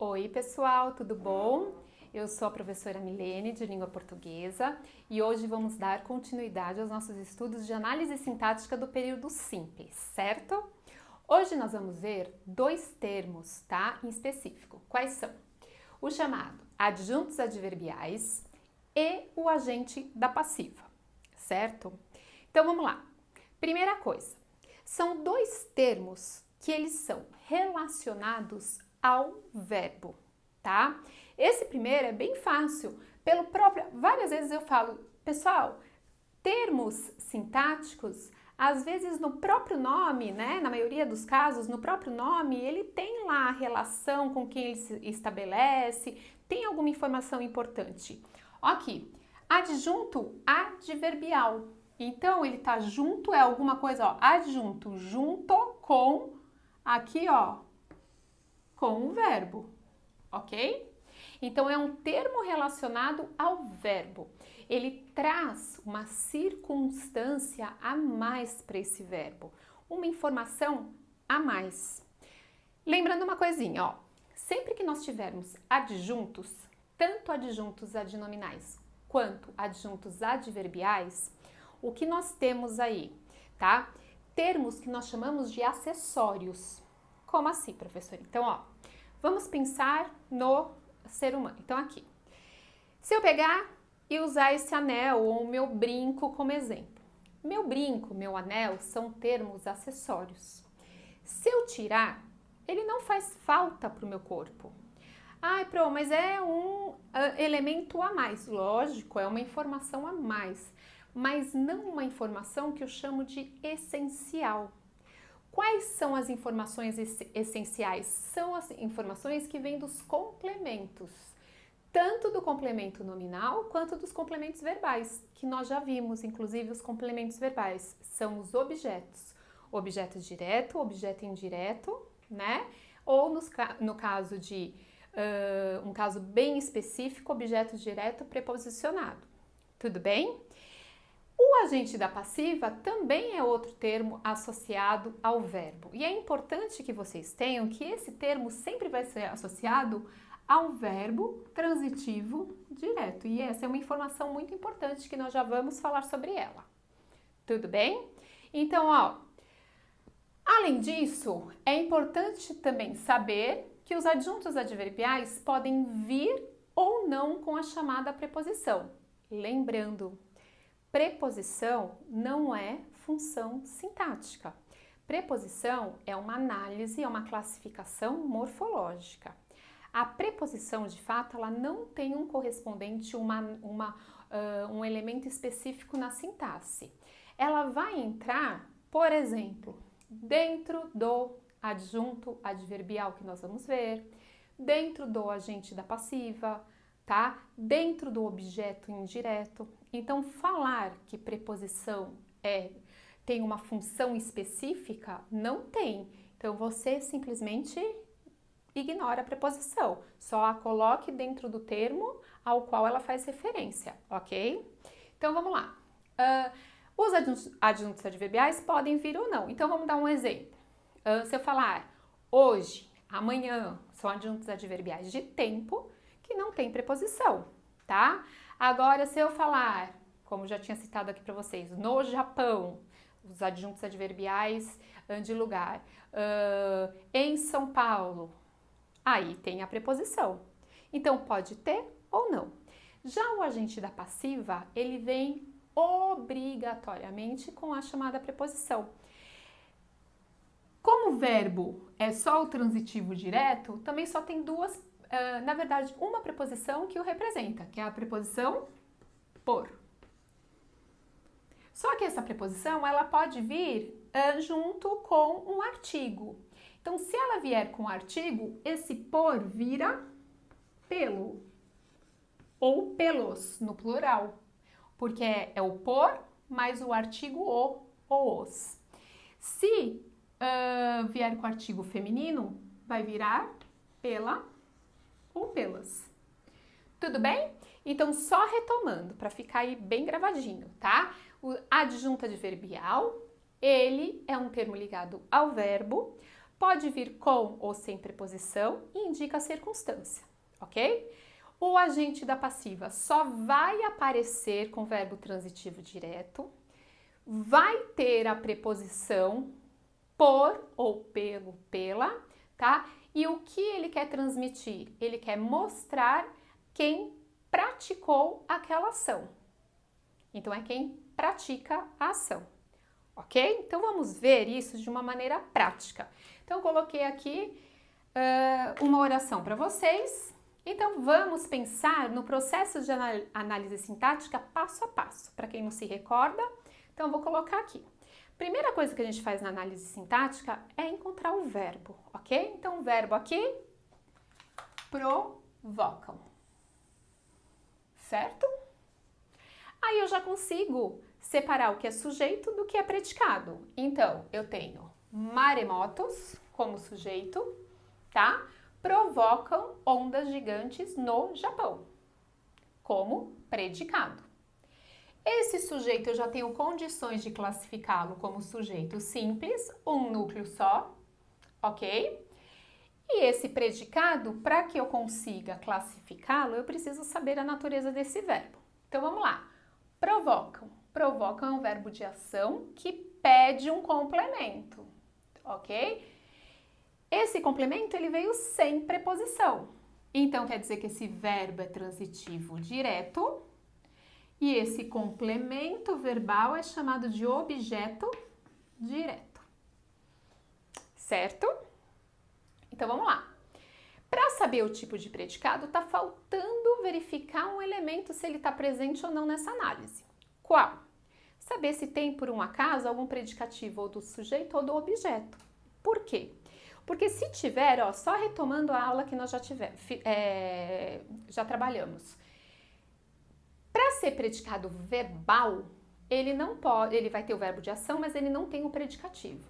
Oi, pessoal, tudo bom? Eu sou a professora Milene, de língua portuguesa, e hoje vamos dar continuidade aos nossos estudos de análise sintática do período simples, certo? Hoje nós vamos ver dois termos, tá? Em específico. Quais são? O chamado adjuntos adverbiais e o agente da passiva, certo? Então vamos lá. Primeira coisa, são dois termos que eles são relacionados ao verbo, tá? Esse primeiro é bem fácil, várias vezes eu falo, pessoal, termos sintáticos, às vezes no próprio nome, né, na maioria dos casos, no próprio nome, ele tem lá a relação com quem ele se estabelece, tem alguma informação importante. Aqui, adjunto adverbial. Então, ele tá junto, é alguma coisa, ó, adjunto, junto com, aqui, ó, com o verbo, ok? Então, é um termo relacionado ao verbo. Ele traz uma circunstância a mais para esse verbo, uma informação a mais. Lembrando uma coisinha, ó, sempre que nós tivermos adjuntos, tanto adjuntos adnominais quanto adjuntos adverbiais, o que nós temos aí, tá? Termos que nós chamamos de acessórios. Como assim, professor? Então, ó, vamos pensar no ser humano. Então, aqui, se eu pegar e usar esse anel ou o meu brinco como exemplo. Meu brinco, meu anel são termos acessórios. Se eu tirar, ele não faz falta para o meu corpo. Ai, mas é um elemento a mais. Lógico, é uma informação a mais, mas não uma informação que eu chamo de essencial. Quais são as informações essenciais? São as informações que vêm dos complementos, tanto do complemento nominal quanto dos complementos verbais, que nós já vimos, inclusive os complementos verbais, são os objetos. Objeto direto, objeto indireto, né? Ou no caso de um caso bem específico, objeto direto preposicionado. Tudo bem? O agente da passiva também é outro termo associado ao verbo. E é importante que vocês tenham que esse termo sempre vai ser associado ao verbo transitivo direto. E essa é uma informação muito importante que nós já vamos falar sobre ela. Tudo bem? Então, ó, além disso, é importante também saber que os adjuntos adverbiais podem vir ou não com a chamada preposição. Lembrando, preposição não é função sintática. Preposição é uma análise, é uma classificação morfológica. A preposição, de fato, ela não tem um correspondente, um elemento específico na sintaxe. Ela vai entrar, por exemplo, dentro do adjunto adverbial que nós vamos ver, dentro do agente da passiva, tá? Dentro do objeto indireto. Então, falar que preposição tem uma função específica, não tem. Então, você simplesmente ignora a preposição. Só a coloque dentro do termo ao qual ela faz referência, ok? Então, vamos lá. Os adjuntos adverbiais podem vir ou não. Então, vamos dar um exemplo. Se eu falar hoje, amanhã, são adjuntos adverbiais de tempo que não tem preposição, tá? Agora, se eu falar, como já tinha citado aqui para vocês, no Japão, os adjuntos adverbiais de lugar, em São Paulo, aí tem a preposição. Então, pode ter ou não. Já o agente da passiva, ele vem obrigatoriamente com a chamada preposição. Como o verbo é só o transitivo direto, também só tem duas, na verdade, uma preposição que o representa, que é a preposição por. Só que essa preposição, ela pode vir junto com um artigo. Então, se ela vier com artigo, esse por vira pelo ou pelos, no plural, porque é o por mais o artigo o ou os. Se vier com artigo feminino, vai virar pela ou pelas. Tudo bem? Então, só retomando, para ficar aí bem gravadinho, tá? O adjunto adverbial, ele é um termo ligado ao verbo, pode vir com ou sem preposição e indica a circunstância, ok? O agente da passiva só vai aparecer com verbo transitivo direto, vai ter a preposição por ou pelo, pela, tá? E o que ele quer transmitir? Ele quer mostrar quem praticou aquela ação. Então, é quem pratica a ação, ok? Então, vamos ver isso de uma maneira prática. Então, eu coloquei aqui uma oração para vocês. Então, vamos pensar no processo de análise sintática passo a passo. Para quem não se recorda, então, eu vou colocar aqui. Primeira coisa que a gente faz na análise sintática é encontrar o verbo, ok? Então, o verbo aqui, provocam, certo? Aí eu já consigo separar o que é sujeito do que é predicado. Então, eu tenho maremotos como sujeito, tá? Provocam ondas gigantes no Japão, como predicado. Esse sujeito eu já tenho condições de classificá-lo como sujeito simples, um núcleo só, ok? E esse predicado, para que eu consiga classificá-lo, eu preciso saber a natureza desse verbo. Então, vamos lá. Provocam. Provocam é um verbo de ação que pede um complemento, ok? Esse complemento, ele veio sem preposição. Então, quer dizer que esse verbo é transitivo direto e esse complemento verbal é chamado de objeto direto, certo? Então, vamos lá. Para saber o tipo de predicado, está faltando verificar um elemento se ele está presente ou não nessa análise. Qual? Saber se tem, por um acaso, algum predicativo ou do sujeito ou do objeto. Por quê? Porque se tiver, ó, só retomando a aula que nós já trabalhamos. Para ser predicado verbal, ele não pode, ele vai ter o verbo de ação, mas ele não tem o predicativo.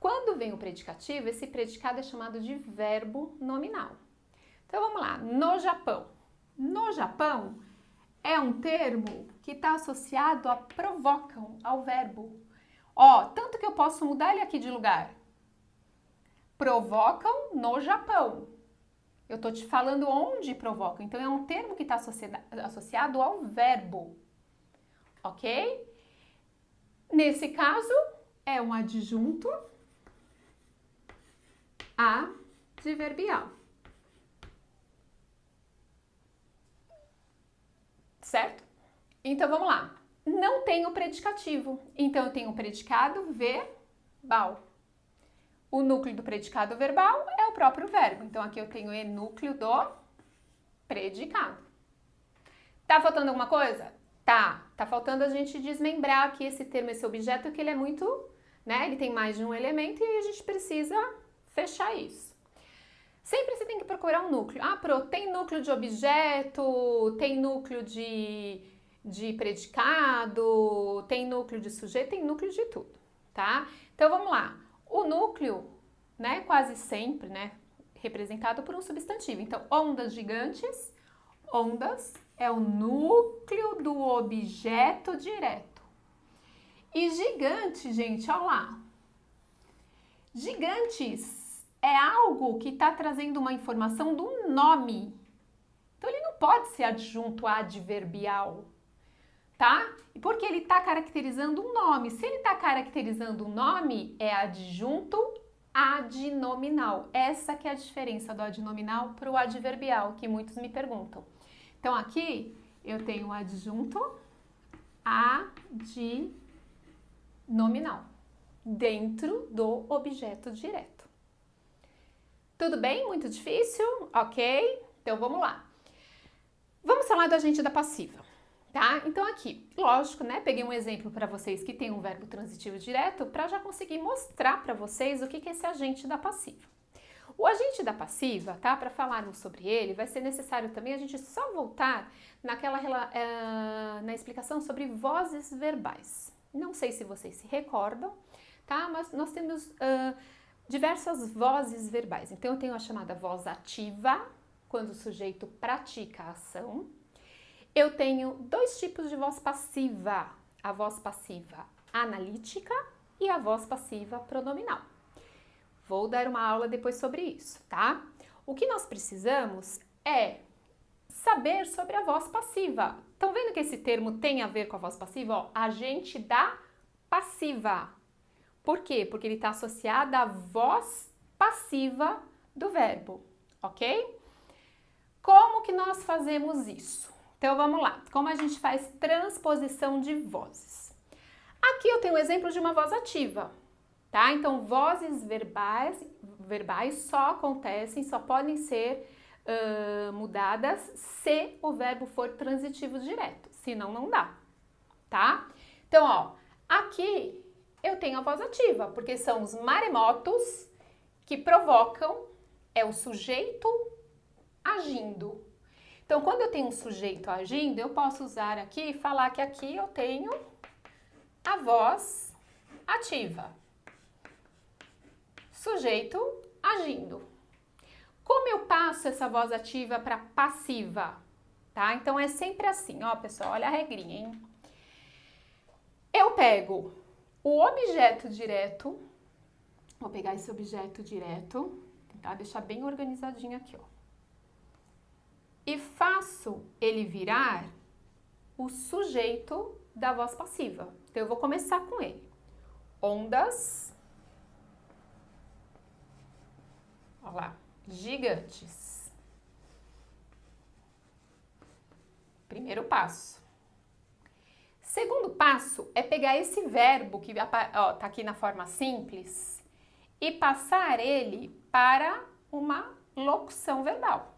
Quando vem o predicativo, esse predicado é chamado de verbo nominal. Então, vamos lá. No Japão. No Japão é um termo que está associado a provocam, ao verbo. Ó, tanto que eu posso mudar ele aqui de lugar. Provocam no Japão. Eu estou te falando onde provocam. Então, é um termo que está associado ao verbo. Ok? Nesse caso, é um adjunto adverbial. Certo? Então, vamos lá. Não tem o predicativo. Então, eu tenho o predicado verbal. O núcleo do predicado verbal é o próprio verbo. Então, aqui eu tenho o núcleo do predicado. Tá faltando alguma coisa? Tá faltando a gente desmembrar aqui esse termo, esse objeto, que ele é muito, né? Ele tem mais de um elemento e a gente precisa fechar isso. Sempre você tem que procurar um núcleo. Tem núcleo de objeto, tem núcleo de predicado, tem núcleo de sujeito, tem núcleo de tudo, tá? Então, vamos lá. O núcleo, né, quase sempre, né, representado por um substantivo. Então, ondas gigantes, ondas é o núcleo do objeto direto. E gigante, gente, olha lá. Gigantes é algo que está trazendo uma informação do nome. Então, ele não pode ser adjunto adverbial, tá? Porque ele está caracterizando um nome. Se ele está caracterizando um nome, é adjunto adnominal. Essa que é a diferença do adnominal para o adverbial, que muitos me perguntam. Então, aqui eu tenho o adjunto adnominal dentro do objeto direto. Tudo bem? Muito difícil? Ok? Então, vamos lá. Vamos falar do agente da passiva, tá? Então, aqui, lógico, né? Peguei um exemplo para vocês que tem um verbo transitivo direto para já conseguir mostrar para vocês o que é esse agente da passiva. O agente da passiva, tá? Para falarmos sobre ele, vai ser necessário também a gente só voltar na explicação sobre vozes verbais. Não sei se vocês se recordam, tá? Mas nós temos diversas vozes verbais. Então, eu tenho a chamada voz ativa, quando o sujeito pratica a ação. Eu tenho dois tipos de voz passiva. A voz passiva analítica e a voz passiva pronominal. Vou dar uma aula depois sobre isso, tá? O que nós precisamos é saber sobre a voz passiva. Estão vendo que esse termo tem a ver com a voz passiva? Ó, agente da passiva. Por quê? Porque ele está associado à voz passiva do verbo, ok? Como que nós fazemos isso? Então vamos lá, como a gente faz transposição de vozes? Aqui eu tenho um exemplo de uma voz ativa, tá? Então vozes verbais só acontecem, só podem ser mudadas se o verbo for transitivo direto, senão não dá, tá? Então, ó, aqui eu tenho a voz ativa, porque são os maremotos que provocam, é o sujeito agindo. Então, quando eu tenho um sujeito agindo, eu posso usar aqui e falar que aqui eu tenho a voz ativa. Sujeito agindo. Como eu passo essa voz ativa para passiva? Tá? Então, é sempre assim, ó, pessoal, olha a regrinha, hein? Eu pego o objeto direto, vou pegar esse objeto direto, tentar deixar bem organizadinho aqui, ó. E faço ele virar o sujeito da voz passiva. Então, eu vou começar com ele. Ondas. Olha lá. Gigantes. Primeiro passo. Segundo passo é pegar esse verbo que ó, tá aqui na forma simples e passar ele para uma locução verbal,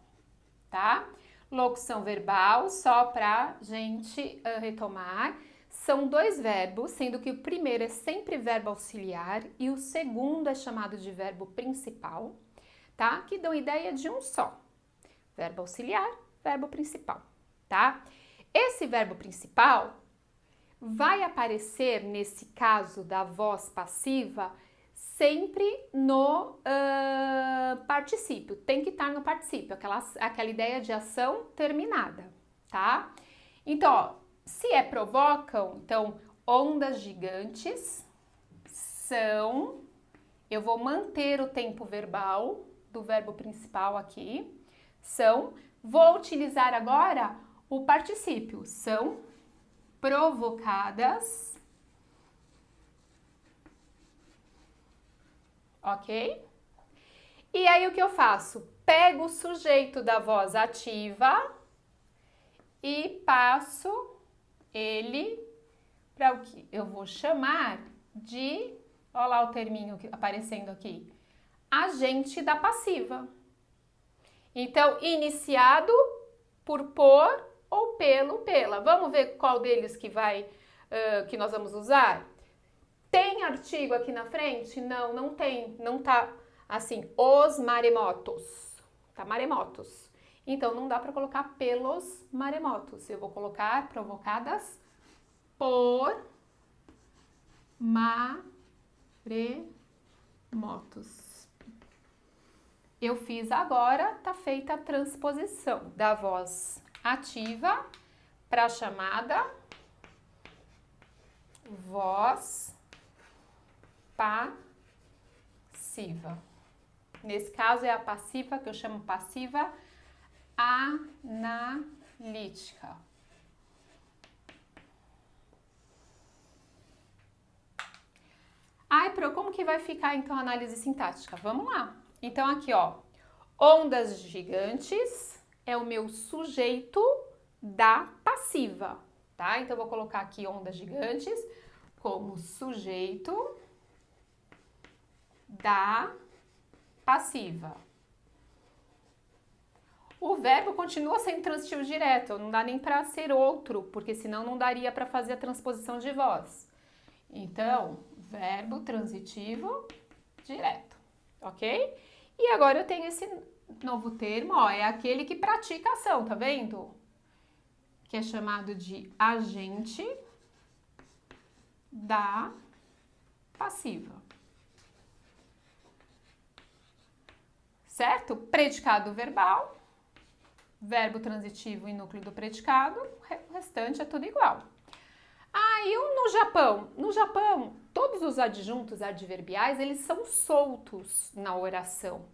tá? Locução verbal, só pra gente retomar, são dois verbos, sendo que o primeiro é sempre verbo auxiliar e o segundo é chamado de verbo principal, tá? Que dão ideia de um só. Verbo auxiliar, verbo principal, tá? Esse verbo principal vai aparecer, nesse caso da voz passiva, sempre no particípio. Tem que estar no particípio, aquela ideia de ação terminada, tá? Então, ó, se é provocam, então, ondas gigantes são... Eu vou manter o tempo verbal do verbo principal aqui. São... Vou utilizar agora o particípio. São provocadas, ok? E aí o que eu faço? Pego o sujeito da voz ativa e passo ele para o que eu vou chamar de, olha lá o terminho aparecendo aqui, agente da passiva. Então, iniciado por por ou pelo, pela. Vamos ver qual deles que nós vamos usar? Tem artigo aqui na frente? Não, não tem. Não tá assim, os maremotos. Tá maremotos. Então, não dá para colocar pelos maremotos. Eu vou colocar provocadas por maremotos. Eu fiz agora, tá feita a transposição da voz ativa para a chamada voz passiva. Nesse caso é a passiva, que eu chamo passiva analítica. Ai, Pro, como que vai ficar então a análise sintática? Vamos lá. Então aqui, ó, ondas gigantes é o meu sujeito da passiva, tá? Então, eu vou colocar aqui ondas gigantes como sujeito da passiva. O verbo continua sendo transitivo direto, não dá nem para ser outro, porque senão não daria para fazer a transposição de voz. Então, verbo transitivo direto, ok? E agora eu tenho esse novo termo, ó, é aquele que pratica ação, tá vendo? Que é chamado de agente da passiva. Certo? Predicado verbal, verbo transitivo e núcleo do predicado, o restante é tudo igual. E no Japão? No Japão, todos os adjuntos adverbiais, eles são soltos na oração.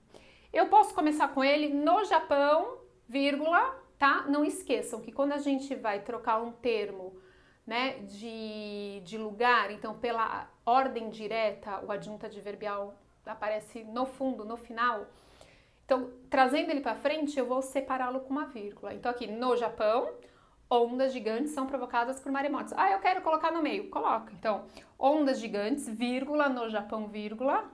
Eu posso começar com ele no Japão, vírgula, tá? Não esqueçam que quando a gente vai trocar um termo, né, de lugar, então pela ordem direta, o adjunto adverbial aparece no fundo, no final. Então, trazendo ele para frente, eu vou separá-lo com uma vírgula. Então, aqui, no Japão, ondas gigantes são provocadas por maremotos. Eu quero colocar no meio. Coloca. Então, ondas gigantes, vírgula, no Japão, vírgula,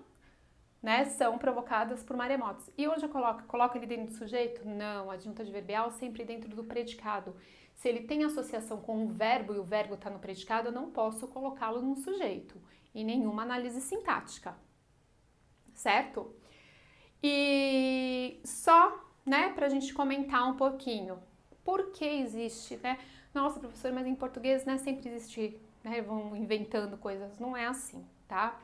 né, são provocadas por maremotos. E onde eu coloco ele dentro do sujeito? Não, adjunto adverbial sempre dentro do predicado. Se ele tem associação com um verbo e o verbo está no predicado, eu não posso colocá-lo no sujeito, em nenhuma análise sintática, certo? E só, né, para a gente comentar um pouquinho, por que existe, né? Nossa, professor, mas em português, né, sempre existe, né, vão inventando coisas, não é assim, tá?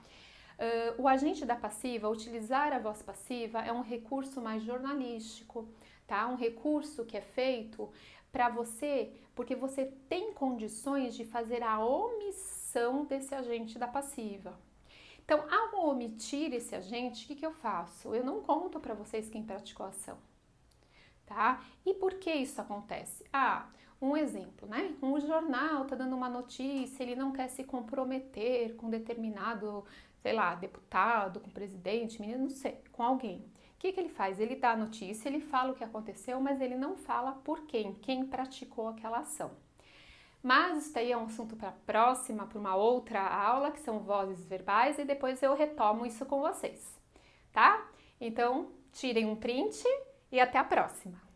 O agente da passiva, utilizar a voz passiva é um recurso mais jornalístico, tá? Um recurso que é feito para você, porque você tem condições de fazer a omissão desse agente da passiva. Então, ao omitir esse agente, o que eu faço? Eu não conto para vocês quem praticou a ação, tá? E por que isso acontece? Um exemplo, né? Um jornal tá dando uma notícia, ele não quer se comprometer com determinado, sei lá, deputado, com presidente, menino, não sei, com alguém. O que ele faz? Ele dá a notícia, ele fala o que aconteceu, mas ele não fala por quem praticou aquela ação. Mas isso aí é um assunto para a próxima, para uma outra aula, que são vozes verbais, e depois eu retomo isso com vocês, tá? Então, tirem um print e até a próxima!